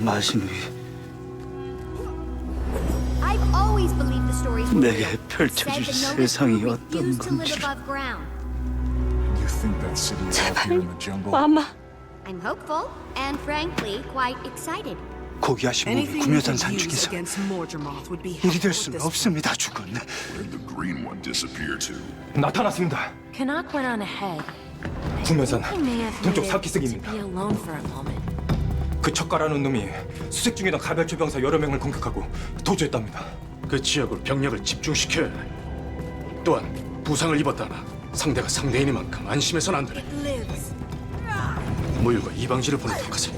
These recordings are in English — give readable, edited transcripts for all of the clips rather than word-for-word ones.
마신 위 I've always believed the stories were 내게 real. 펼쳐질 Said the nobles 세상이 who 어떤 refused to live 건지 above ground. You think that city is out here in the jungle? 마마. I'm hopeful and frankly quite excited. 고귀하신 몸이 구묘산 산중에서 일이 될 수는 없습니다, 죽은. Where'd the green one disappear to? 나타났습니다. Canuck went on ahead. 구면산 I may have 동쪽 needed to 사키색입니다. be alone for a moment. 그 척가라는 놈이 수색 중이던 가별초 병사 여러 명을 공격하고 도주했답니다. 그 지역으로 병력을 집중시켜야 해. 또한 부상을 입었다나 상대가 상대이니만큼 안심해선 안 되네. 무유가 이방지를 보내도록 하세.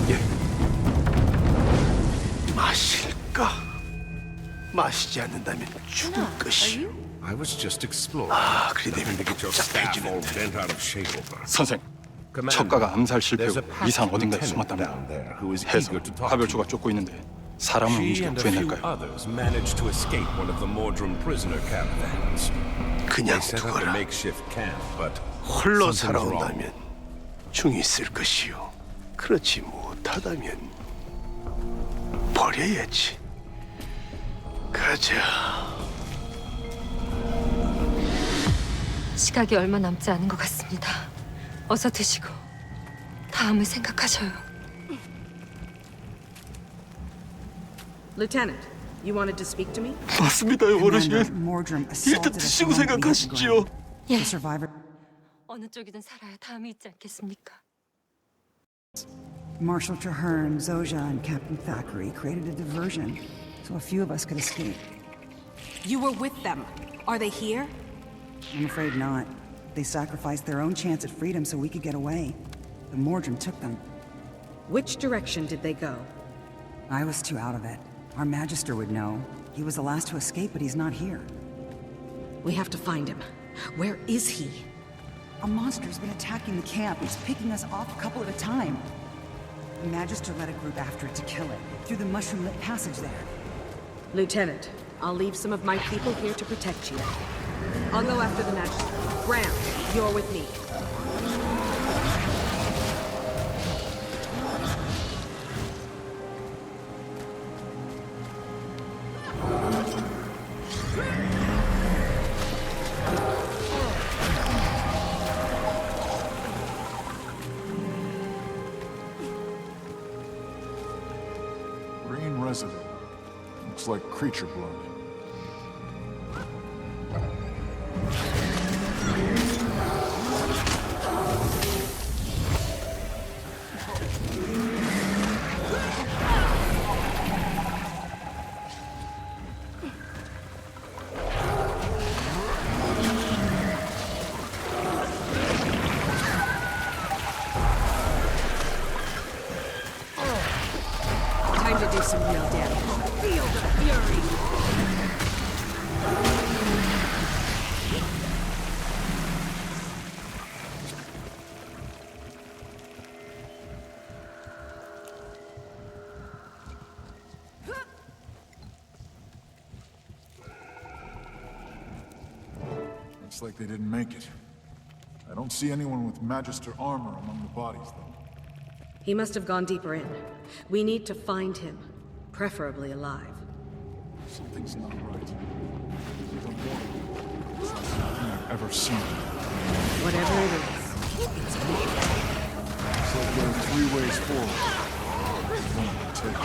예. 마실까? 마시지 않는다면 죽을 것이오. I was just exploring. 아, 그리 되면 Get your staff all 복잡해지는데. bent out of shape over. 선생, Commander, 척가가 암살 실패 there's 후 a packed 이산 어딘가에 lieutenant 숨었답니다. down there who is 해서 eager to talk to 가별초가 you. 쫓고 있는데 사람을 She 움직여 and a few 구해낼까요? others managed to escape one of the Mordrum prisoner caravans. 그냥 They set up a 두거라. makeshift camp, but 홀로 something's wrong. 살아온다면 중이 있을 것이요. 그렇지 못하다면 버려야지. 가자. 시각이 얼마 남지 않은 것 같습니다. 어서 드시고 다음을 생각하셔요. Lieutenant, you wanted to speak to me? 맞습니다, 어르신. 일단 일단 드시고 생각하시지요. 예. The survivor 어느 쪽이든 살아야 다음이 있지 않겠습니까? Marshal Traherne, Zoja, and Captain Thackeray created a diversion so a few of us could escape. You were with them. Are they here? I'm afraid not. They sacrificed their own chance at freedom so we could get away. The Mordrum took them. Which direction did they go? I was too out of it. Our Magister would know. He was the last to escape, but he's not here. We have to find him. Where is he? A monster's been attacking the camp. It's picking us off a couple at a time. The Magister led a group after it to kill it, through the mushroom-lit passage there. Lieutenant, I'll leave some of my people here to protect you. I'll go after the Magister. Graham, you're with me. Green resident. Looks like creature blood. Time to do some real damage. Feel the fury! Looks like they didn't make it. I don't see anyone with Magister armor among the bodies, though. He must have gone deeper in. We need to find him, preferably alive. Something's not right. The morning. It's like nothing I've ever seen. Whatever it is, it's me. Looks like there are three ways forward. One to take.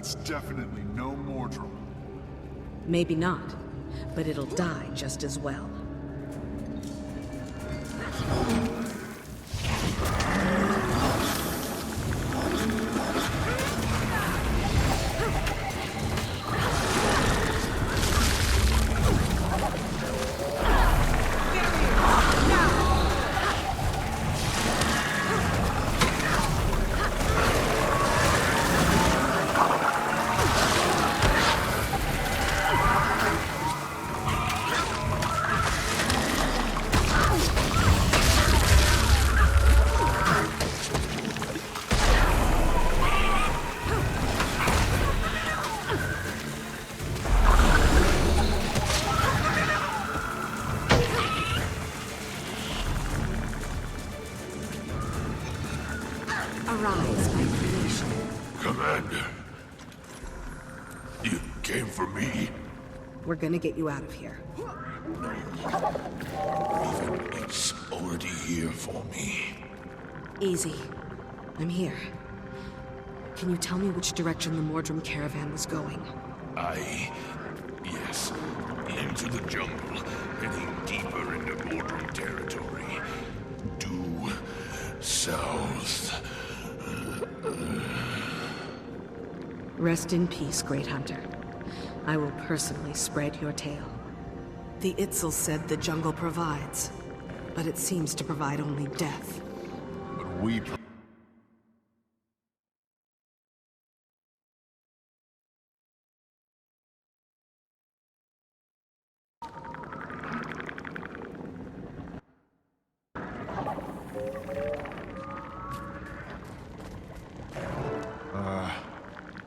That's definitely no Mordrum. Maybe not, but it'll die just as well. Arise, my creation. Commander, you came for me? We're gonna get you out of here. It's already here for me. Easy. I'm here. Can you tell me which direction the Mordrum caravan was going? Yes, into the jungle, heading deeper into Mordrum territory. Due south. Rest in peace, Great Hunter. I will personally spread your tale. The Itzel said the jungle provides, but it seems to provide only death. But we...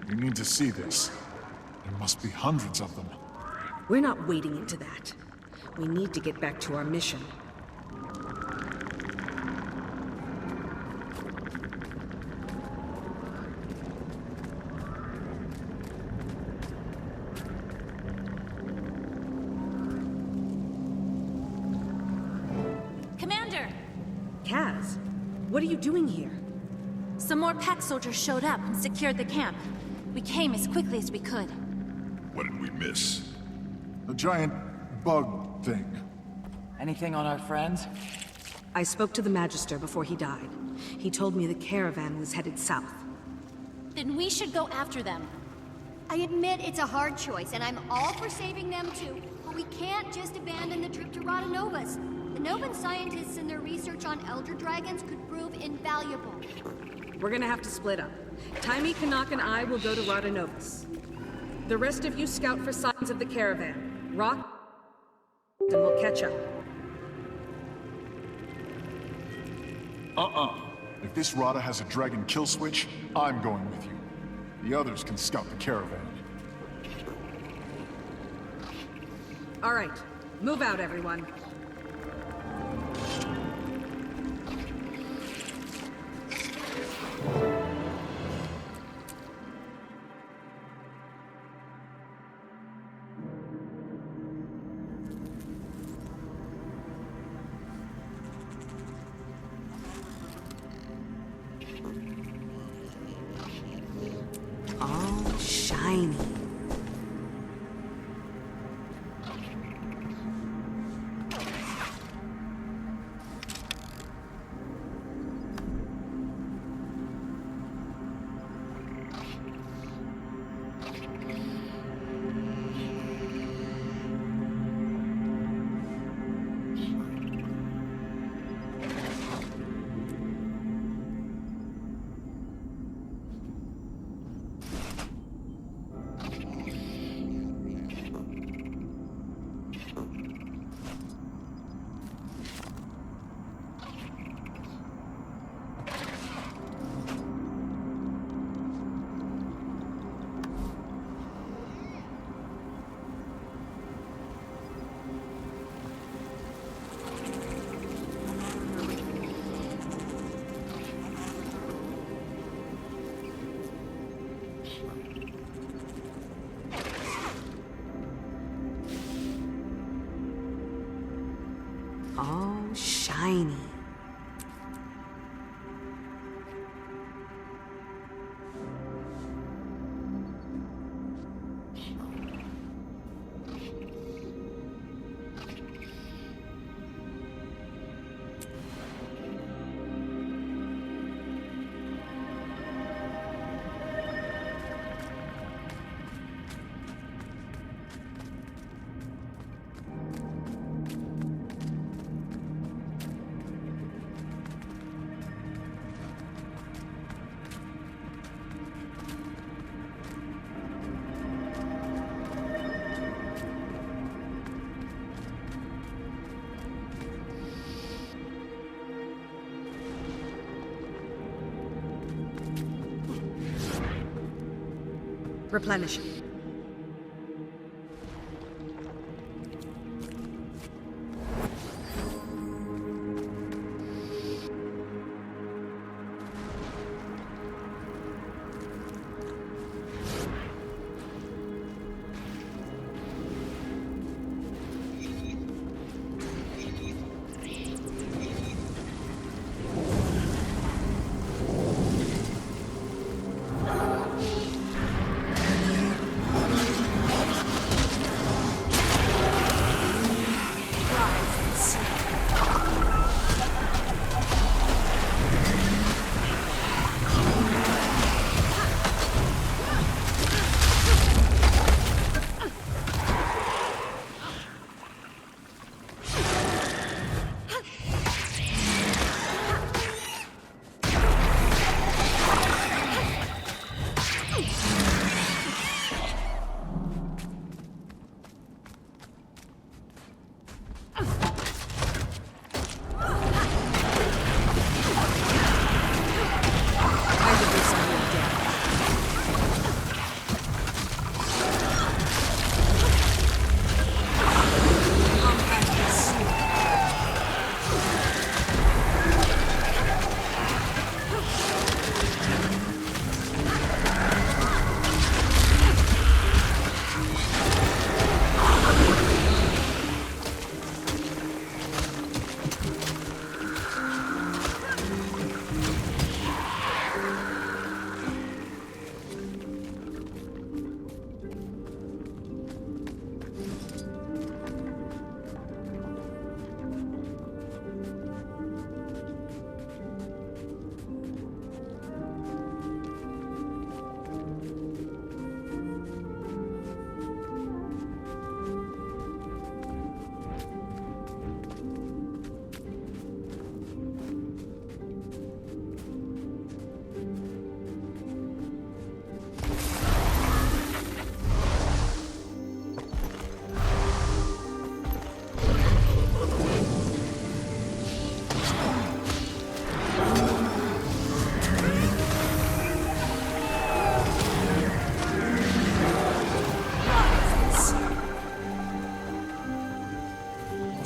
You need to see this. There must be hundreds of them. We're not wading into that. We need to get back to our mission. Commander! Kaz, what are you doing here? Some more pack soldiers showed up and secured the camp. We came as quickly as we could. What did we miss? A giant bug thing. Anything on our friends? I spoke to the Magister before he died. He told me the caravan was headed south. Then we should go after them. I admit it's a hard choice, and I'm all for saving them too, but we can't just abandon the trip to Rotanovas. The Novan scientists and their research on Elder Dragons could prove invaluable. We're gonna have to split up. Taimi, Kanak, and I will go to Rotanovas. The rest of you scout for signs of the caravan. Rock, and we'll catch up. If this Rada has a dragon kill switch, I'm going with you. The others can scout the caravan. All right, move out, everyone. All shiny. All shiny. Replenishing.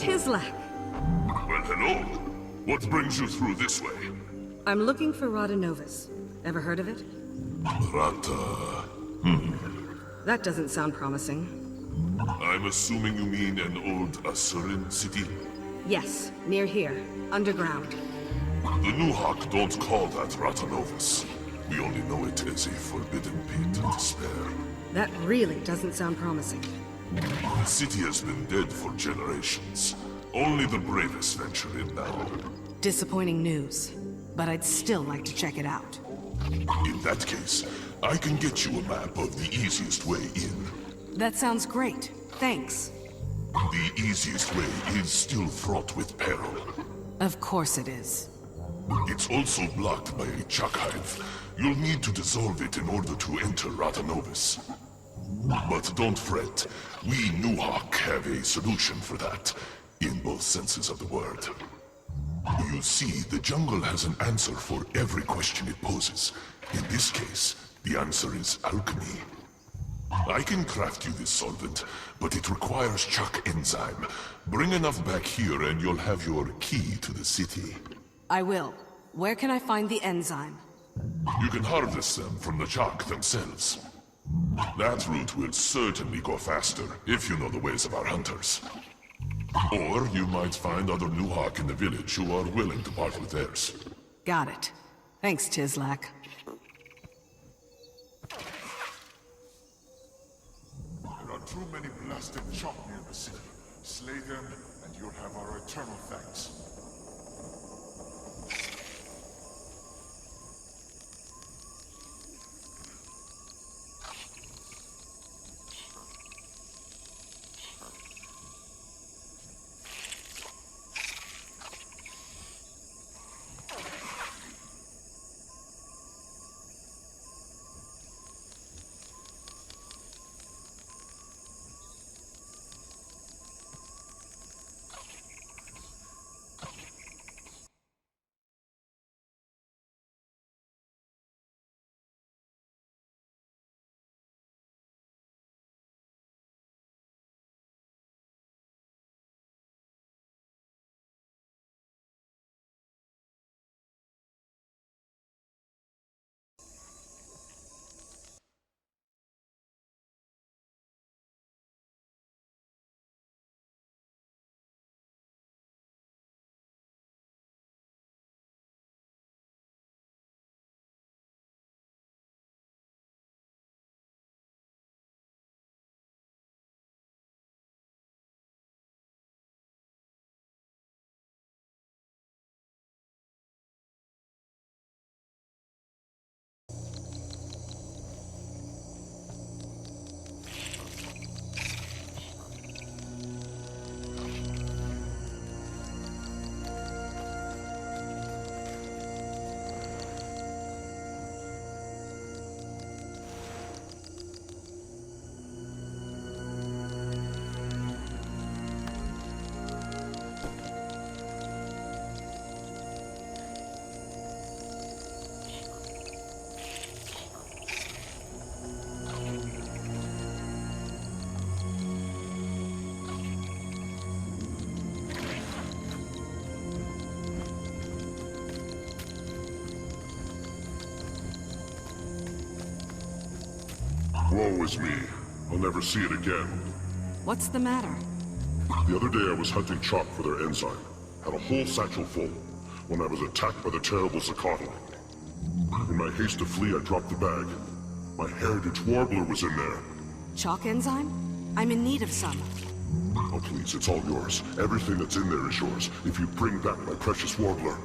Tislak. Well, hello. What brings you through this way? I'm looking for Radanovus. Ever heard of it? Rata... That doesn't sound promising. I'm assuming you mean an old Asuran city? Yes, near here. Underground. The Nuhak don't call that Ratanovus. We only know it as a forbidden pit of despair. That really doesn't sound promising. The city has been dead for generations. Only the bravest venture in now. Disappointing news. But I'd still like to check it out. In that case, I can get you a map of the easiest way in. That sounds great. Thanks. The easiest way is still fraught with peril. Of course it is. It's also blocked by a chuck hive. You'll need to dissolve it in order to enter Ratanovus. But don't fret. We Nuhak have a solution for that, in both senses of the word. You see, the jungle has an answer for every question it poses. In this case, the answer is alchemy. I can craft you this solvent, but it requires chuck enzyme. Bring enough back here and you'll have your key to the city. I will. Where can I find the enzyme? You can harvest them from the chuck themselves. That route will certainly go faster, if you know the ways of our hunters. Or you might find other Nuhak in the village who are willing to part with theirs. Got it. Thanks, Tislak. There are too many blasted chop near the city. Slay them, and you'll have our eternal thanks. Woe is me. I'll never see it again. What's the matter? The other day I was hunting chalk for their enzyme. Had a whole satchel full. When I was attacked by the terrible Zacatl. In my haste to flee, I dropped the bag. My heritage warbler was in there. Chalk enzyme? I'm in need of some. Oh please, it's all yours. Everything that's in there is yours. If you bring back my precious warbler.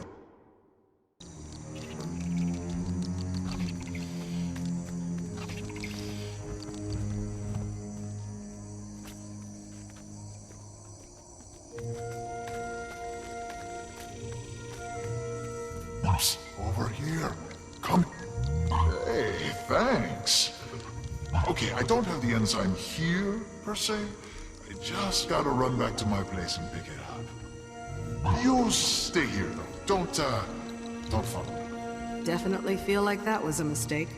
Over here. Come. Hey, thanks. Okay, I don't have the enzyme here, per se. I just gotta run back to my place and pick it up. You stay here, though. Don't follow me. Definitely feel like that was a mistake.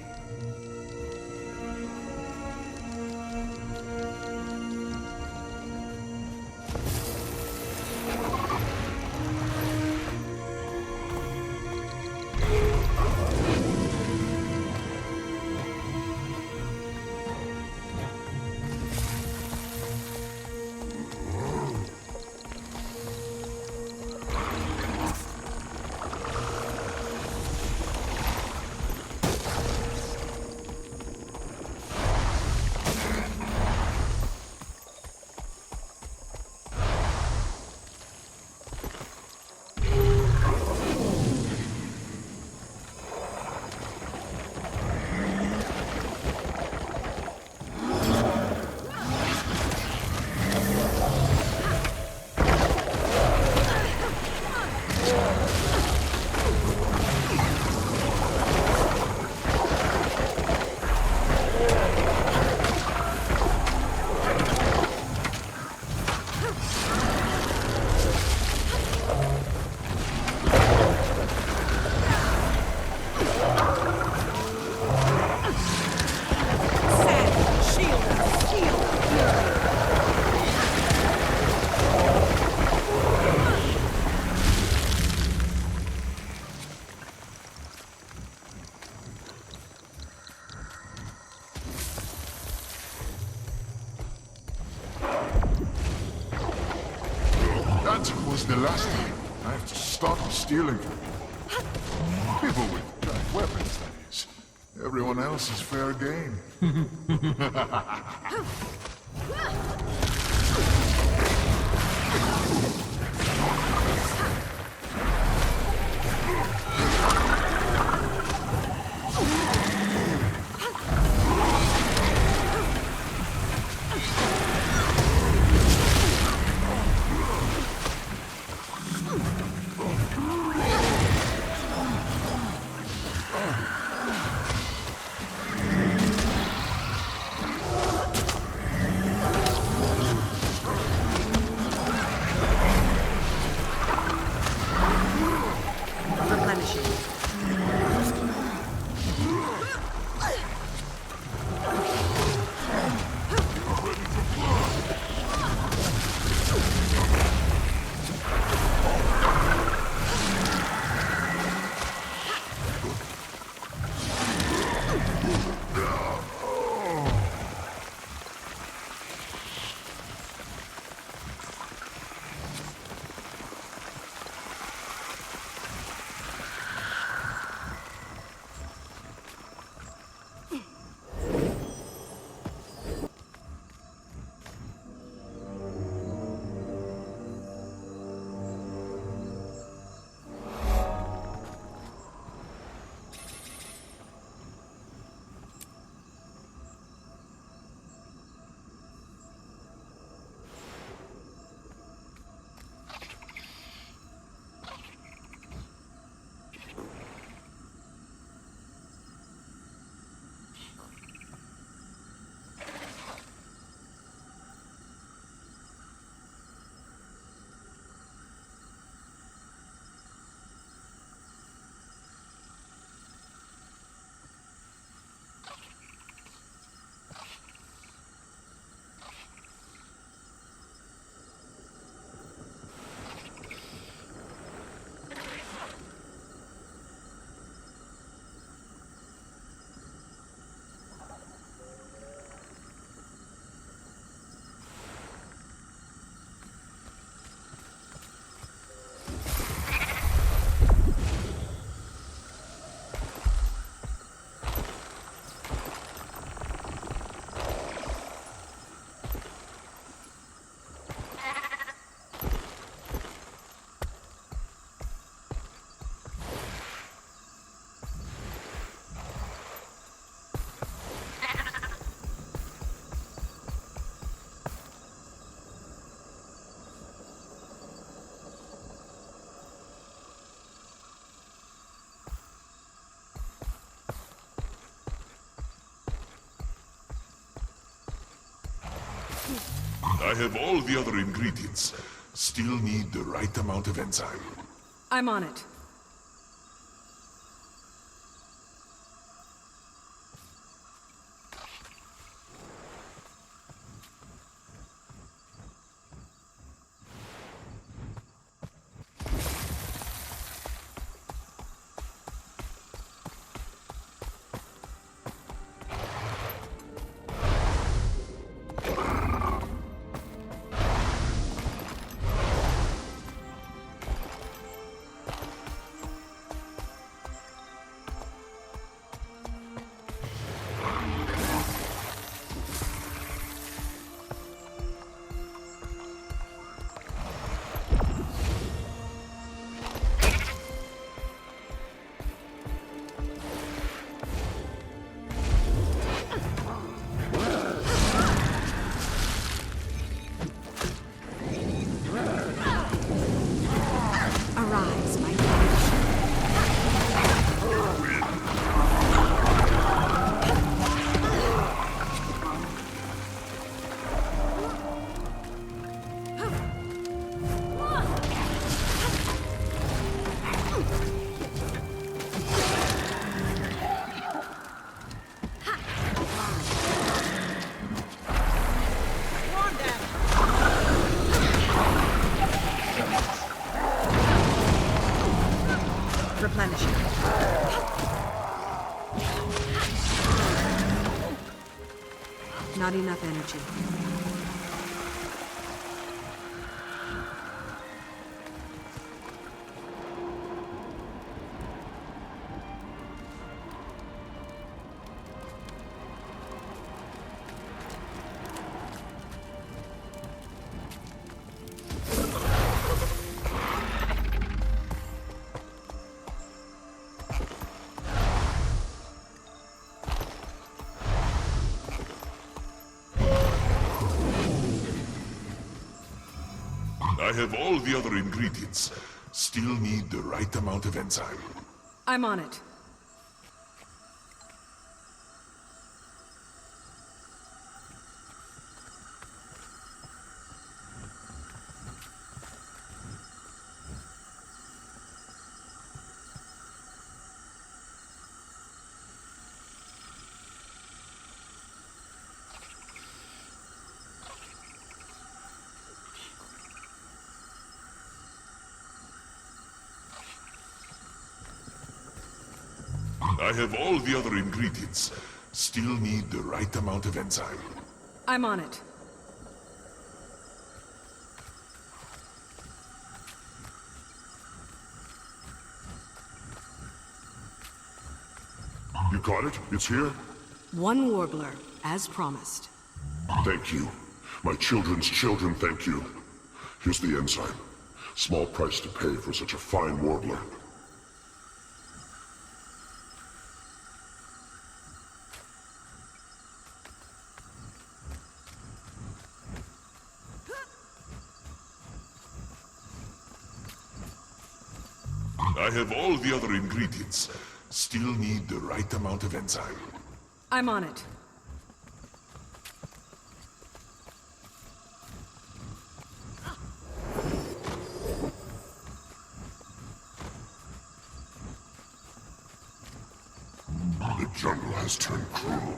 That was the last time. I have to stop stealing from people. People with giant weapons, that is. Everyone else is fair game. I have all the other ingredients. Still need the right amount of enzyme. I'm on it. Arise, my replenishing. Not enough energy. I have all the other ingredients. Still need the right amount of enzyme. I'm on it. I have all the other ingredients. Still need the right amount of enzyme. I'm on it. You got it? It's here? One warbler, as promised. Thank you. My children's children thank you. Here's the enzyme. Small price to pay for such a fine warbler. I have all the other ingredients. Still need the right amount of enzyme. I'm on it. The jungle has turned cruel.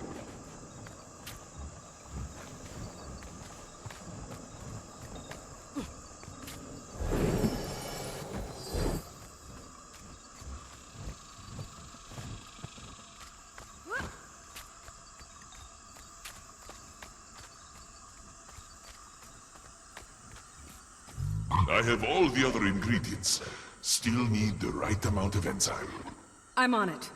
I have all the other ingredients. Still need the right amount of enzyme. I'm on it.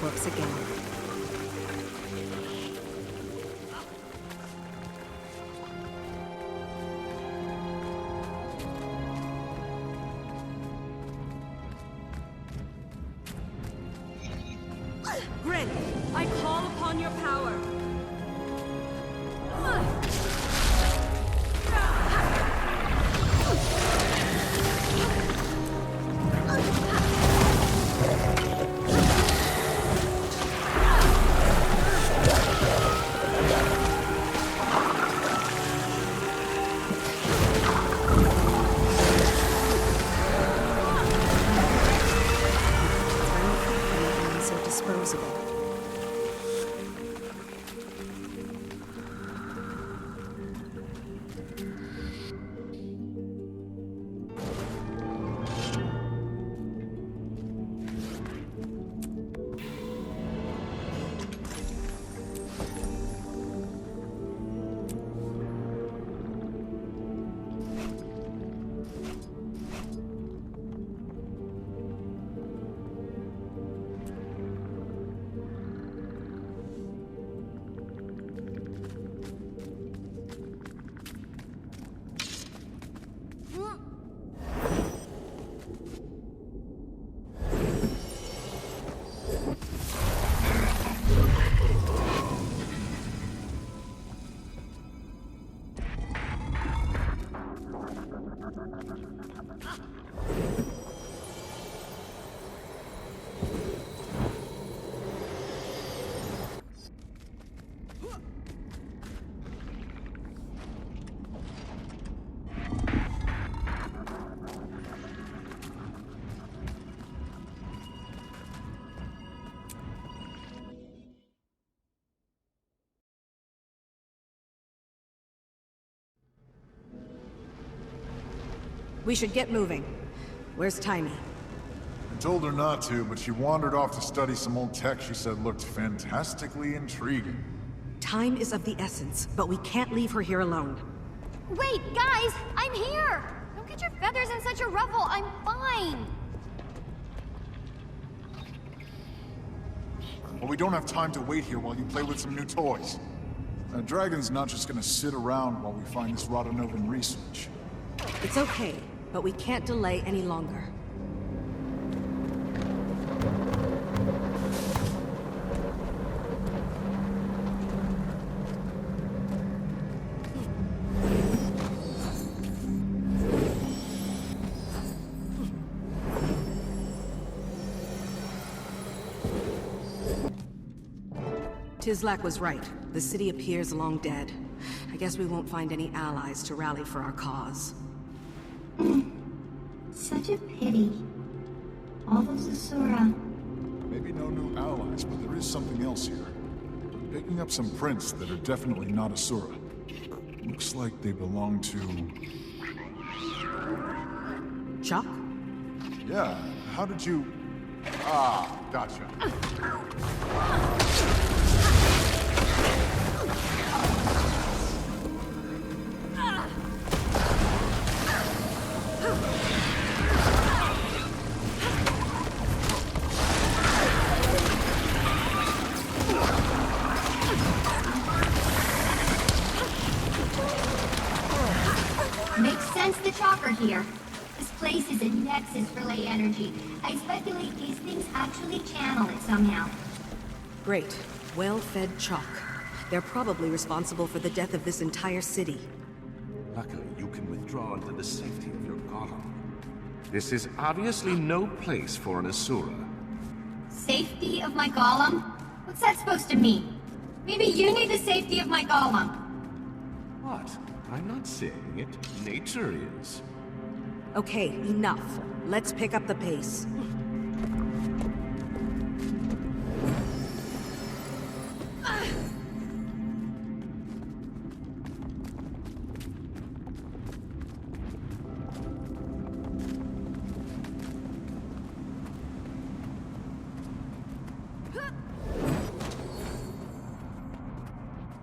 corpse again. Grin, I call upon your power. So disposable. We should get moving. Where's Tiny? I told her not to, but she wandered off to study some old tech she said looked fantastically intriguing. Time is of the essence, but we can't leave her here alone. Wait, guys! I'm here! Don't get your feathers in such a ruffle. I'm fine. Well, we don't have time to wait here while you play with some new toys. Dragon's not just gonna sit around while we find this Radanovan research. It's okay, but we can't delay any longer. Tizlak was right. The city appears long dead. I guess we won't find any allies to rally for our cause. Such a pity. All those Asura. Maybe no new allies, but there is something else here. We're picking up some prints that are definitely not Asura. Looks like they belong to... Chuck? Yeah, how did you... Ah, gotcha. Makes sense the Chalk are here. This place is a nexus for ley energy. I speculate these things actually channel it somehow. Great. Well-fed Chalk. They're probably responsible for the death of this entire city. Luckily, you can withdraw into the safety of your golem. This is obviously no place for an Asura. Safety of my golem? What's that supposed to mean? Maybe you need the safety of my golem. What? I'm not saying it. Nature is. Okay, enough. Let's pick up the pace.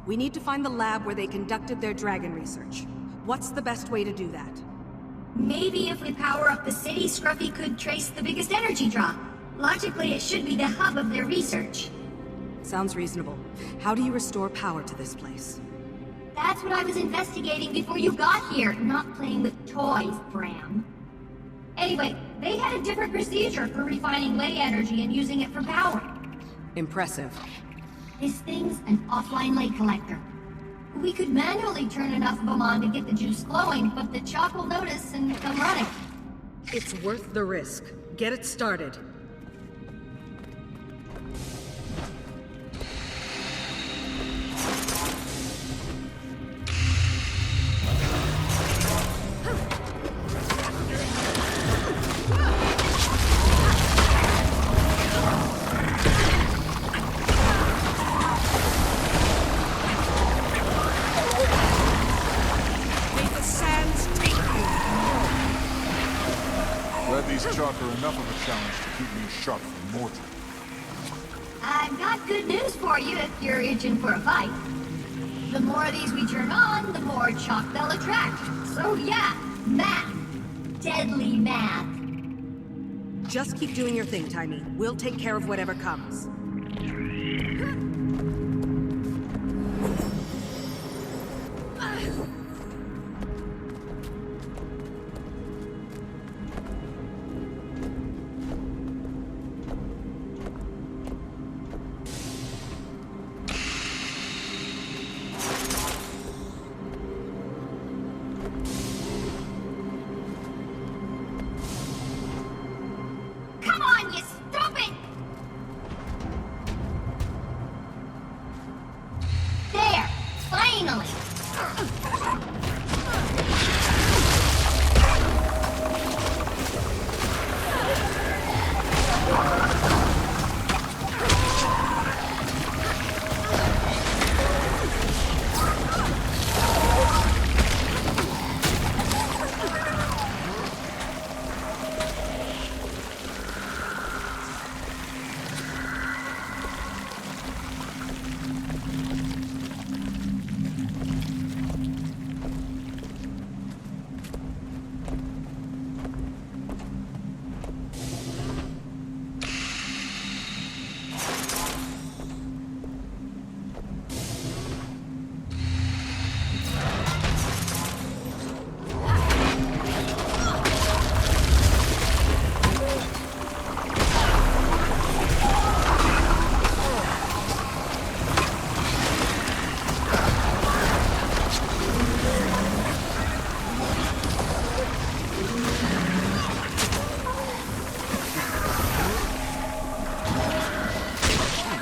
We need to find the lab where they conducted their dragon research. What's the best way to do that? Maybe if we power up the city, Scruffy could trace the biggest energy draw. Logically, it should be the hub of their research. Sounds reasonable. How do you restore power to this place? That's what I was investigating before you got here, not playing with toys, Bram. Anyway, they had a different procedure for refining ley energy and using it for power. Impressive. This thing's an offline ley collector. We could manually turn enough of them on to get the juice glowing, but the chalk will notice and come running. It's worth the risk. Get it started. Glad these chalk are enough of a challenge to keep me sharp for Mordred. I've got good news for you if you're itching for a fight. The more of these we turn on, the more chalk they'll attract. So yeah, math. Deadly math. Just keep doing your thing, Timey. We'll take care of whatever comes. Come on, you stupid! There! Finally!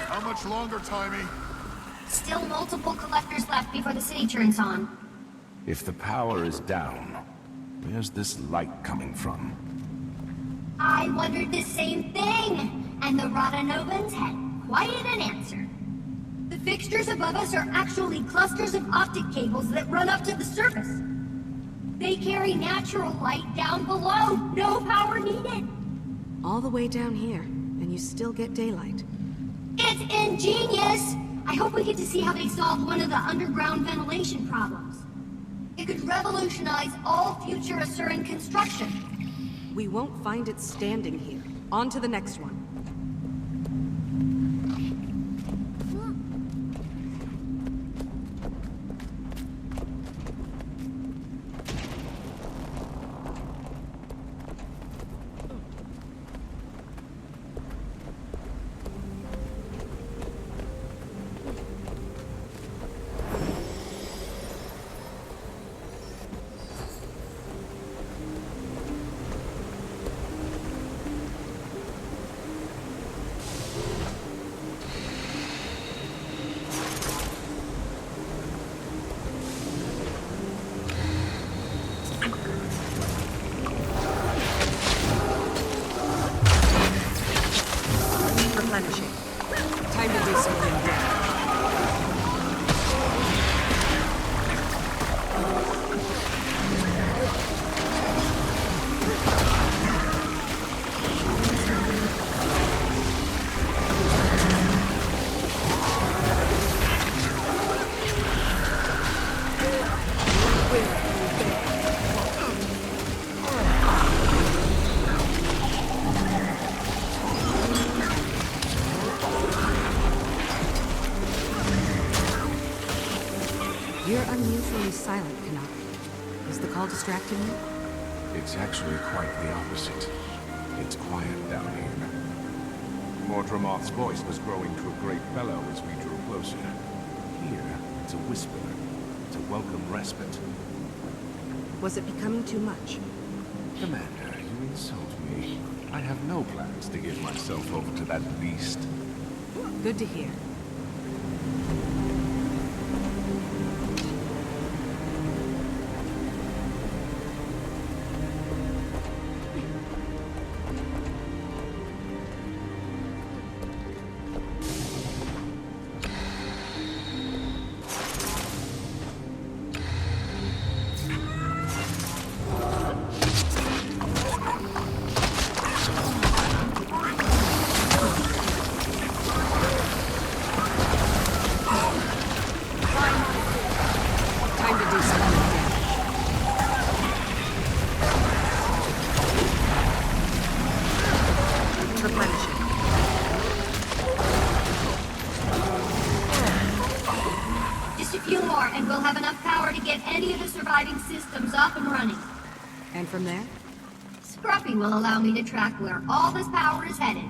How much longer, Timey? Still multiple collectors left before the city turns on. If the power is down, where's this light coming from? I wondered the same thing, and the Rotanovans had quite an answer. The fixtures above us are actually clusters of optic cables that run up to the surface. They carry natural light down below, no power needed. All the way down here, and you still get daylight. It's ingenious! I hope we get to see how they solve one of the underground ventilation problems. It could revolutionize all future Asuran construction. We won't find it standing here. On to the next one. Replenishing. Time to do something different. You're unusually silent, Kanapi. Is the call distracting you? It's actually quite the opposite. It's quiet down here. Mordremoth's voice was growing to a great bellow as we drew closer. Here, it's a whisper. It's a welcome respite. Was it becoming too much? Commander, you insult me. I have no plans to give myself over to that beast. Good to hear. Systems up and running. And from there? Scruffy will allow me to track where all this power is headed.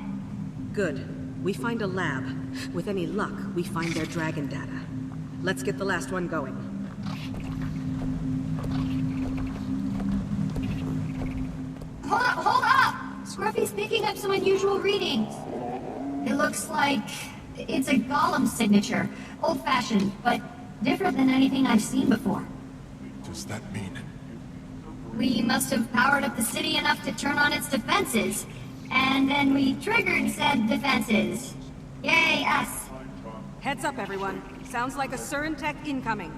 Good. We find a lab. With any luck, we find their dragon data. Let's get the last one going. Hold up! Scruffy's picking up some unusual readings. It looks like it's a golem signature. Old-fashioned, but different than anything I've seen before. Does that mean? We must have powered up the city enough to turn on its defenses. And then we triggered said defenses. Yay, us. Heads up, everyone. Sounds like a Surintech incoming.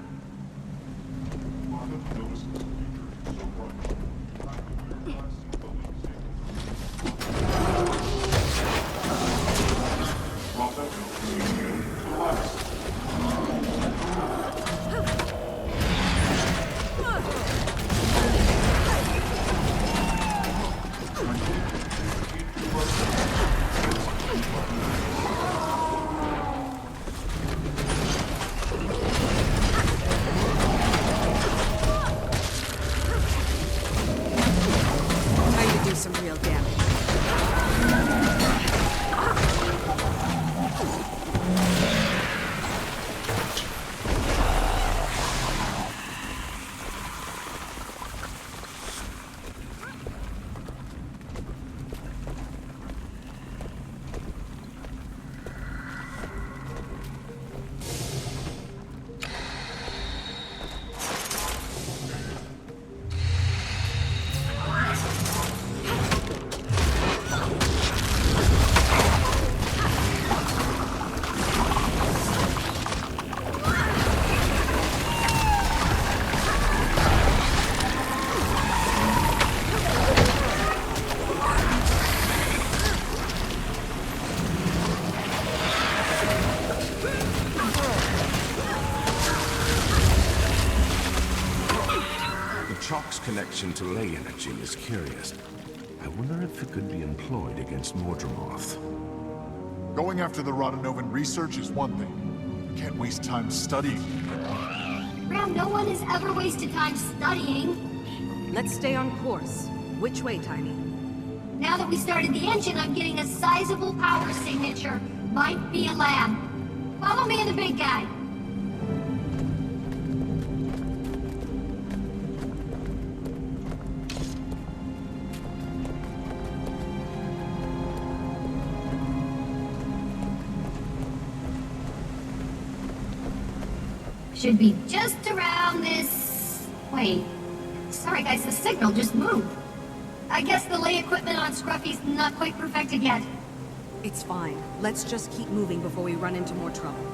Some real damage. Connection to ley energy is curious. I wonder if it could be employed against Mordremoth. Going after the Rodanovan research is one thing. Can't waste time studying. Ram, no one has ever wasted time studying. Let's stay on course. Which way, Tiny? Now that we started the engine, I'm getting a sizable power signature. Might be a lab. Follow me and the big guy. Should be just around this... Wait. Sorry guys, the signal just moved. I guess the ley equipment on Scruffy's not quite perfected yet. It's fine. Let's just keep moving before we run into more trouble.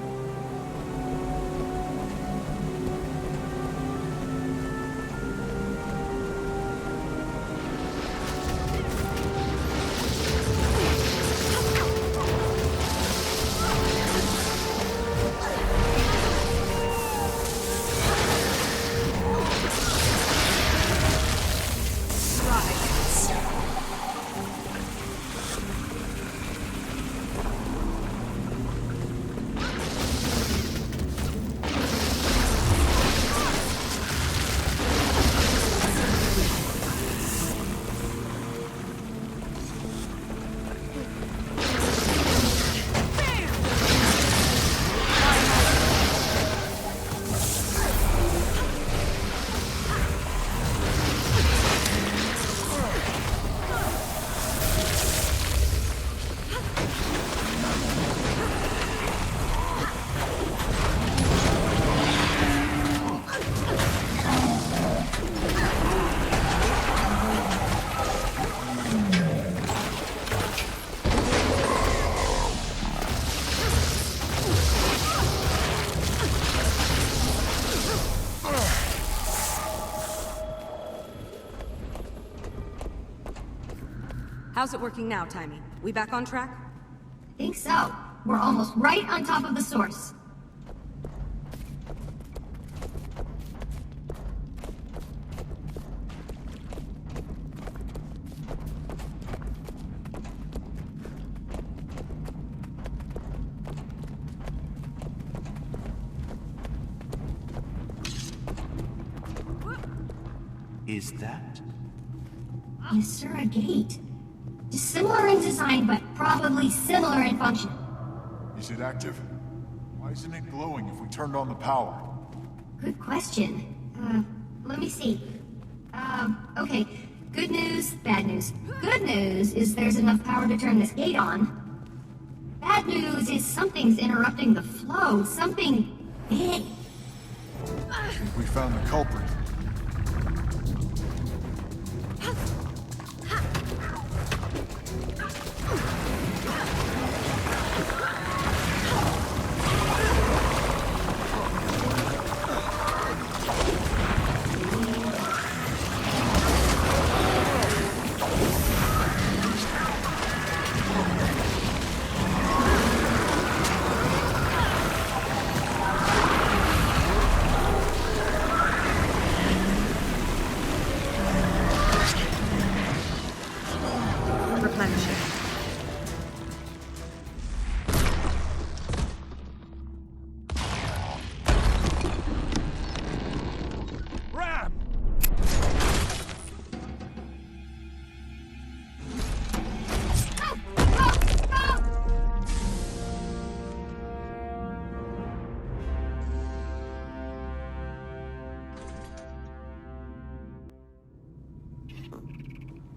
How's it working now, Timey? We back on track? Think so. We're almost right on top of the source. Is that? Yes, sir, a gate. Similar in design, but probably similar in function. Is it active? Why isn't it glowing if we turned on the power? Good question. Let me see. Okay. Good news, bad news. Good news is there's enough power to turn this gate on. Bad news is something's interrupting the flow. Something big. I think we found the culprit.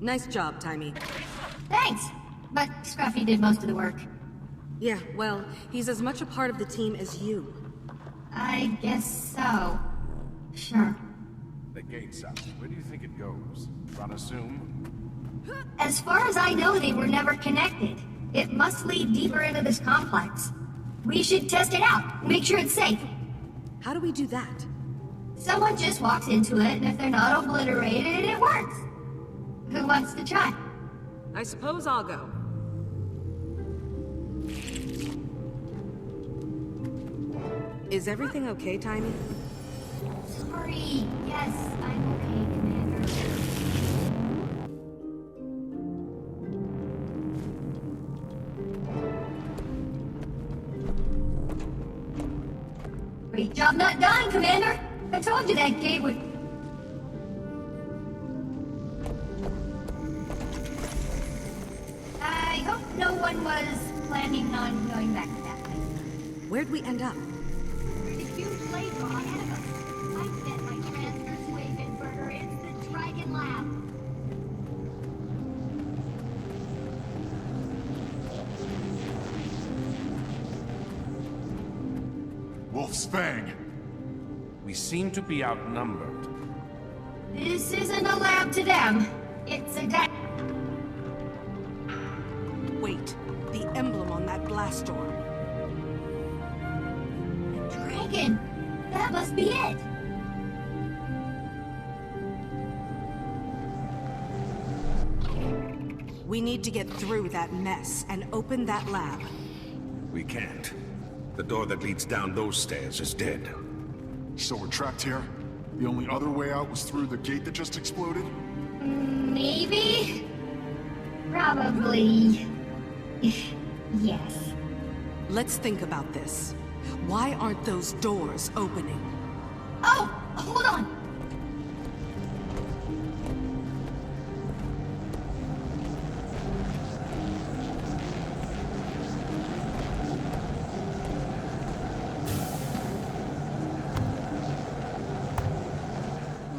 Nice job, Timey. Thanks! But Scruffy did most of the work. Yeah, well, he's as much a part of the team as you. I guess so. Sure. The gate's up. Where do you think it goes? Run assume? As far as I know, they were never connected. It must lead deeper into this complex. We should test it out, make sure it's safe. How do we do that? Someone just walks into it, and if they're not obliterated, it works. Who wants to try? I suppose I'll go. Is everything okay, Timey? Sorry. Yes, I'm okay, Commander. Great job not dying, Commander! I told you that gate would... I hope no one was planning on going back to that place. Where'd we end up? There's a huge laser ahead of us. I bet my transverse wave inverter is the Dragon Lab. Wolf's Fang! We seem to be outnumbered. This isn't a lab to them. It's a Wait, the emblem on that blast door. dragon! That must be it! We need to get through that mess and open that lab. We can't. The door that leads down those stairs is dead. So we're trapped here? The only other way out was through the gate that just exploded? Maybe? Probably. Yes. Let's think about this. Why aren't those doors opening? Oh! Hold on!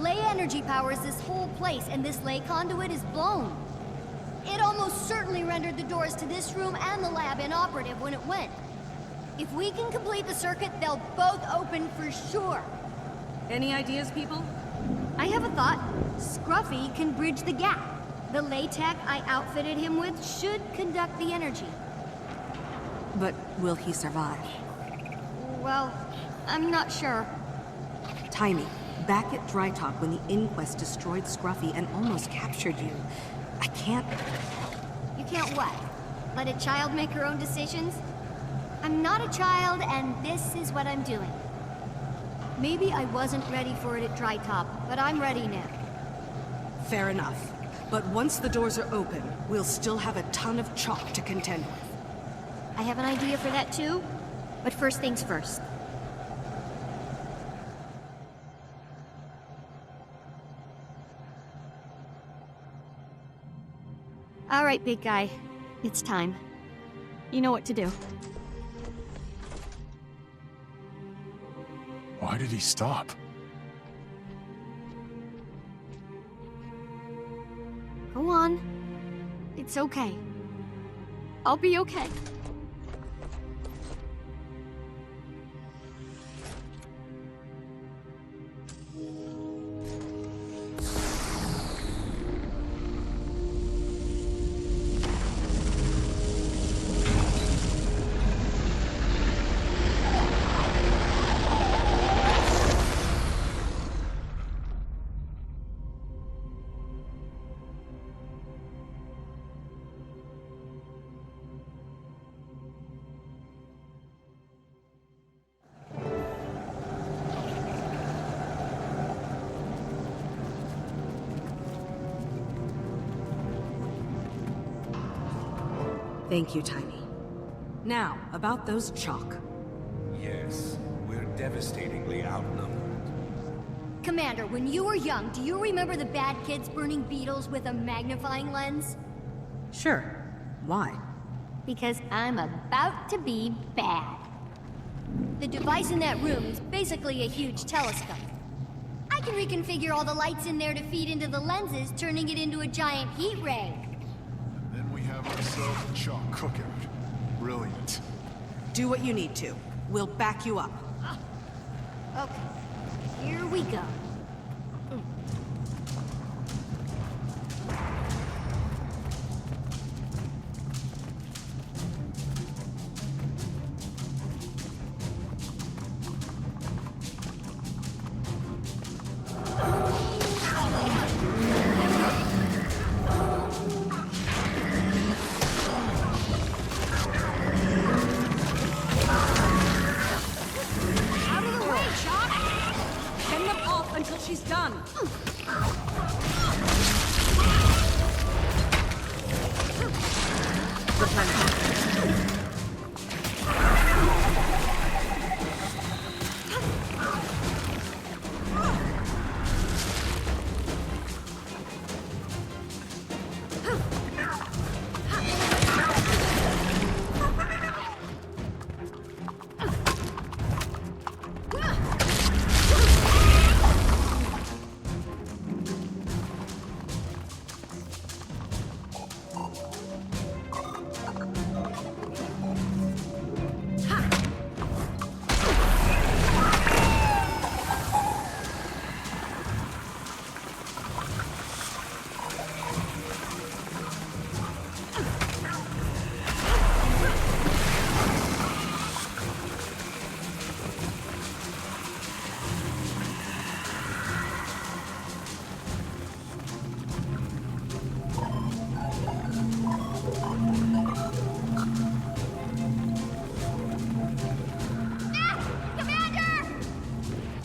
Ley energy powers this whole place, and this ley conduit is blown. It almost certainly rendered the doors to this room and the lab inoperative when it went. If we can complete the circuit, they'll both open for sure. Any ideas, people? I have a thought. Scruffy can bridge the gap. The ley tech I outfitted him with should conduct the energy. But will he survive? Well, I'm not sure. Timey, back at Dry Talk when the Inquest destroyed Scruffy and almost captured you. I can't... Can't what? Let a child make her own decisions? I'm not a child, and this is what I'm doing. Maybe I wasn't ready for it at Dry Top, but I'm ready now. Fair enough. But once the doors are open, we'll still have a ton of chalk to contend with. I have an idea for that too, but first things first. All right, big guy. It's time. You know what to do. Why did he stop? Go on. It's okay. I'll be okay. Thank you, Tiny. Now, about those chalk. Yes, we're devastatingly outnumbered. Commander, when you were young, do you remember the bad kids burning beetles with a magnifying lens? Sure. Why? Because I'm about to be bad. The device in that room is basically a huge telescope. I can reconfigure all the lights in there to feed into the lenses, turning it into a giant heat ray. Then we have ourselves a chalk cookout. Brilliant. Do what you need to. We'll back you up. Okay, here we go. Until she's done.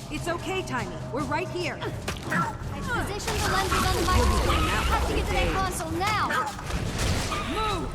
It's okay, Tiny. We're right here. I've positioned the lenses on the microscope. Have to get to that console now. Move!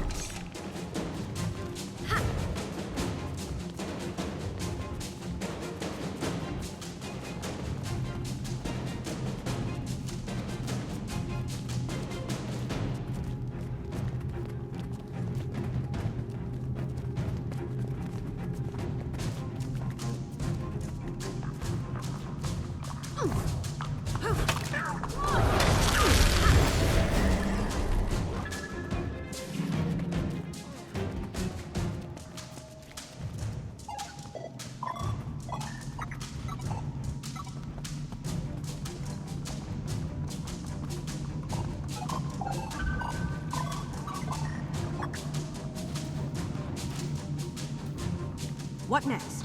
What next?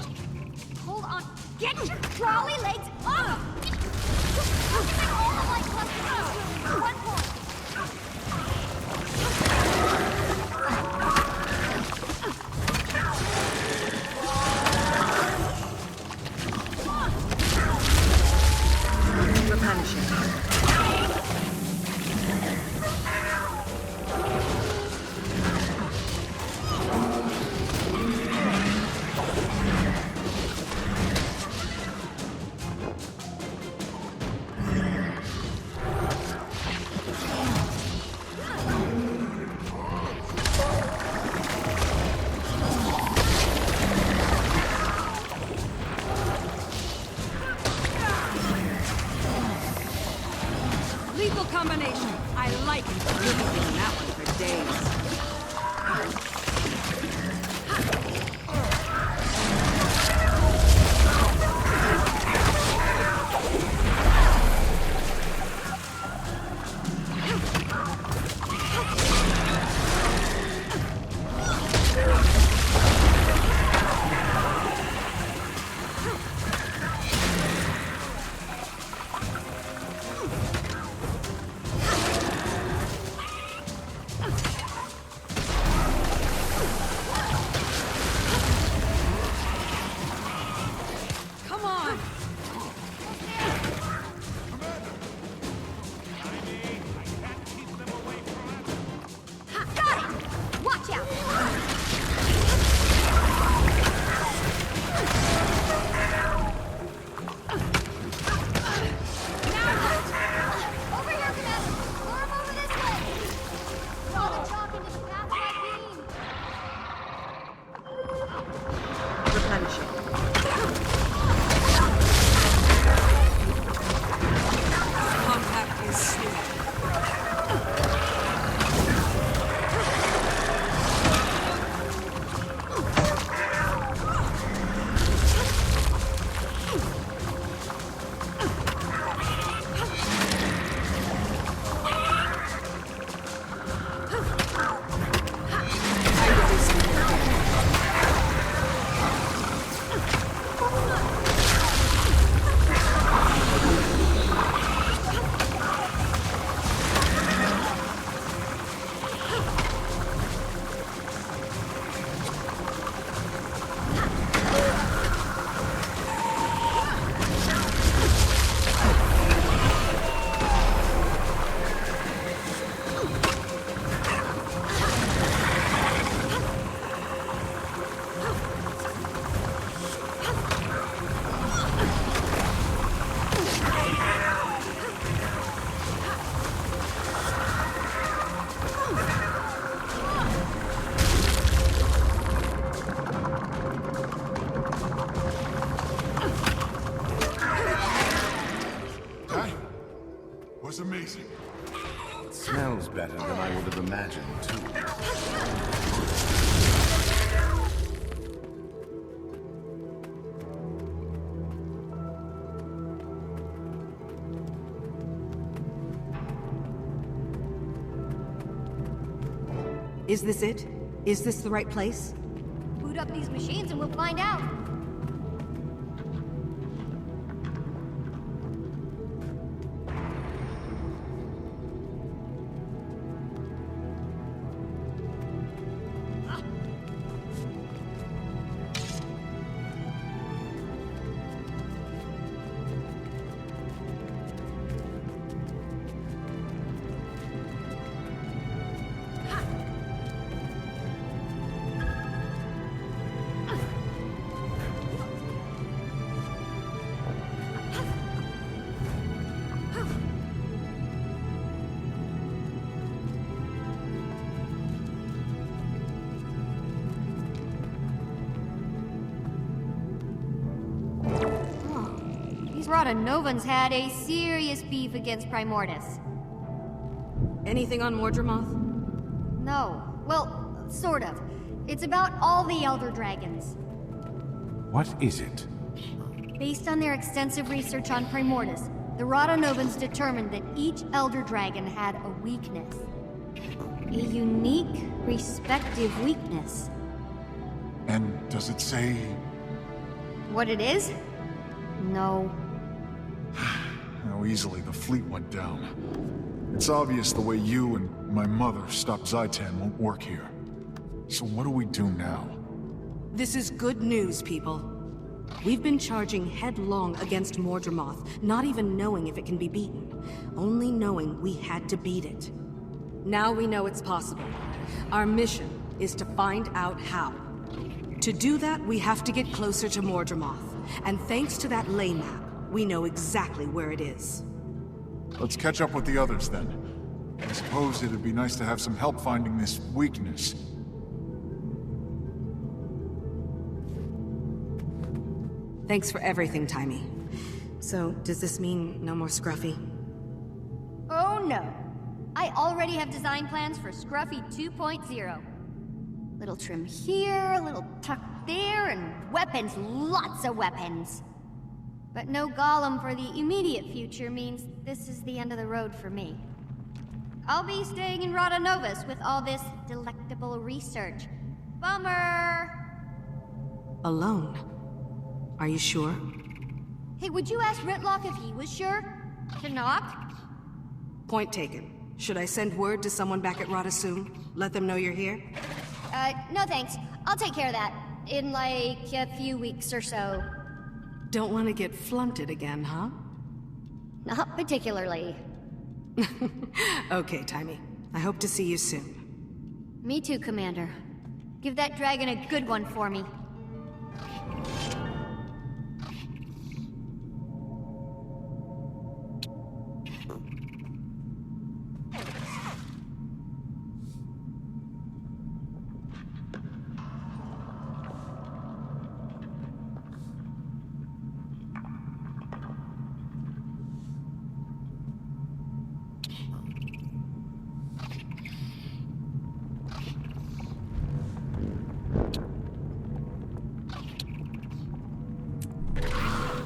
Hold on. Get your trolley legs off! Focusing all the light clusters in this room. One point. replenishing. Contact is slow. Was amazing. It smells better than I would have imagined, too. Is this it? Is this the right place? Boot up these machines and we'll find out. Rotanovans had a serious beef against Primordus. Anything on Mordremoth? No. Well, sort of. It's about all the Elder Dragons. What is it? Based on their extensive research on Primordus, the Rotanovans determined that each Elder Dragon had a weakness. A unique, respective weakness. And does it say... What it is? No. How easily the fleet went down. It's obvious the way you and my mother stopped Zaitan won't work here. So what do we do now? This is good news, people. We've been charging headlong against Mordremoth, not even knowing if it can be beaten. Only knowing we had to beat it. Now we know it's possible. Our mission is to find out how. To do that, we have to get closer to Mordremoth. And thanks to that ley map, we know exactly where it is. Let's catch up with the others then. I suppose it'd be nice to have some help finding this weakness. Thanks for everything, Timey. So, does this mean no more Scruffy? Oh no. I already have design plans for Scruffy 2.0. Little trim here, little tuck there, and weapons, lots of weapons. But no Golem for the immediate future means this is the end of the road for me. I'll be staying in Rotanovus with all this delectable research. Bummer! Alone? Are you sure? Hey, would you ask Rentlock if he was sure? To knock? Point taken. Should I send word to someone back at Rotasum? Let them know you're here? No thanks. I'll take care of that. In like a few weeks or so. Don't want to get flunted again, huh? Not particularly. Okay, Timey. I hope to see you soon. Me too, Commander. Give that dragon a good one for me.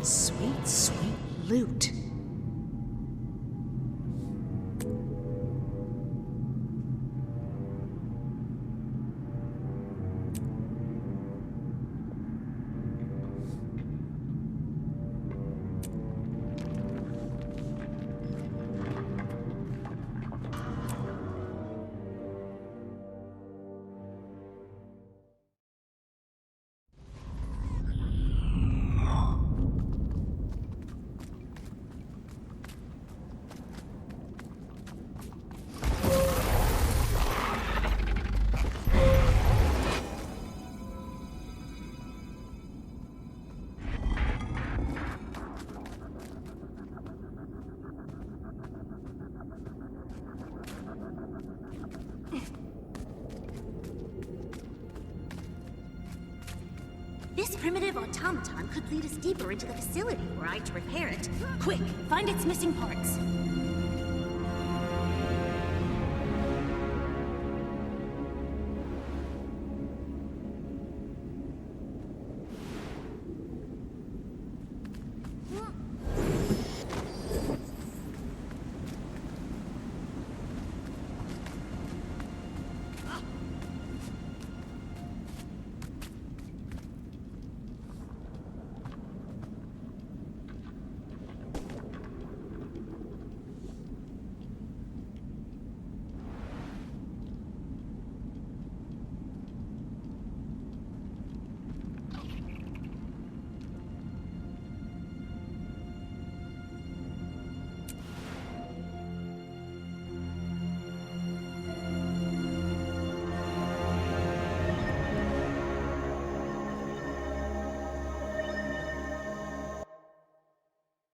Sweet, sweet loot. This primitive automaton could lead us deeper into the facility were I to repair it. Quick, find its missing parts.